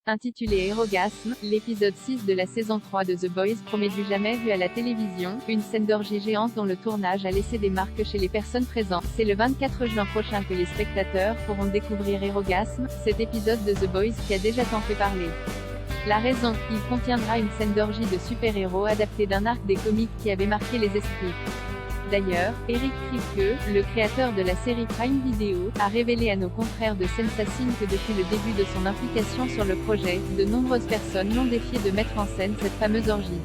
Intitulé Erogasme, l'épisode 6 de la saison 3 de The Boys promet du jamais vu à la télévision, une scène d'orgie géante dont le tournage a laissé des marques chez les personnes présentes. C'est le 24 juin prochain que les spectateurs pourront découvrir Erogasme, cet épisode de The Boys qui a déjà tant fait parler. La raison, il contiendra une scène d'orgie de super-héros adaptée d'un arc des comics qui avait marqué les esprits. D'ailleurs, Eric Kripke, le créateur de la série Prime Video, a révélé à nos confrères de Sensacine que depuis le début de son implication sur le projet, de nombreuses personnes l'ont défié de mettre en scène cette fameuse orgie.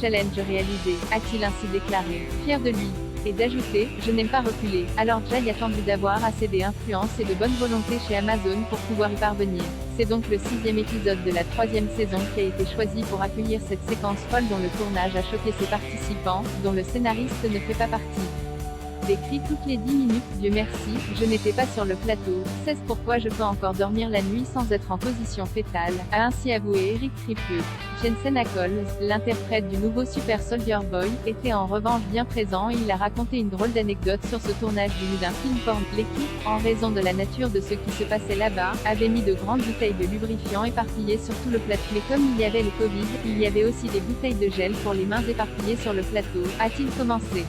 Challenge réalisé, a-t-il ainsi déclaré, fier de lui. Et d'ajouter, je n'aime pas reculer. Alors Jay a tendu d'avoir assez d'influence et de bonne volonté chez Amazon pour pouvoir y parvenir. C'est donc le 6e épisode de la 3e saison qui a été choisi pour accueillir cette séquence folle dont le tournage a choqué ses participants, dont le scénariste ne fait pas partie. Des cris toutes les 10 minutes, Dieu merci, je n'étais pas sur le plateau, c'est pourquoi je peux encore dormir la nuit sans être en position fétale, a ainsi avoué Eric Kripke. Jensen Ackles, l'interprète du nouveau Super Soldier Boy, était en revanche bien présent et il a raconté une drôle d'anecdote sur ce tournage digne d'un film porn. L'équipe, en raison de la nature de ce qui se passait là-bas, avait mis de grandes bouteilles de lubrifiant éparpillées sur tout le plateau. Mais comme il y avait le Covid, il y avait aussi des bouteilles de gel pour les mains éparpillées sur le plateau, a-t-il commencé.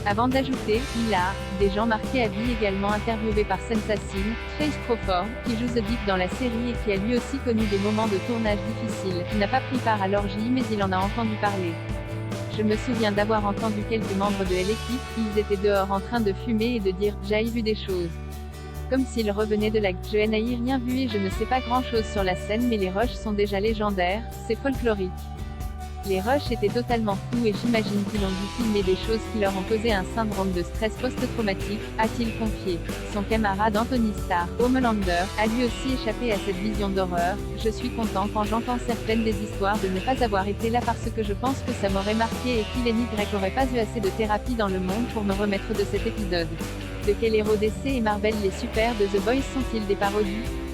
Avant d'ajouter, il a, des gens marqués à vie également interviewés par Sensacine, Trace Crawford, qui joue The Deep dans la série et qui a lui aussi connu des moments de tournage difficiles, n'a pas pris part à l'orgie mais il en a entendu parler. Je me souviens d'avoir entendu quelques membres de l'équipe, ils étaient dehors en train de fumer et de dire « j'ai vu des choses ». Comme s'ils revenaient de la « je n'ai rien vu et je ne sais pas grand chose sur la scène mais les rushs sont déjà légendaires, c'est folklorique. Les rushs étaient totalement fous et j'imagine qu'ils ont dû filmer des choses qui leur ont causé un syndrome de stress post-traumatique, a-t-il confié. Son camarade Anthony Starr, Homelander, a lui aussi échappé à cette vision d'horreur. Je suis content quand j'entends certaines des histoires de ne pas avoir été là parce que je pense que ça m'aurait marqué et qu'il Y aurait pas eu assez de thérapie dans le monde pour me remettre de cet épisode. De quel héros DC et Marvel les super de The Boys sont-ils des parodies?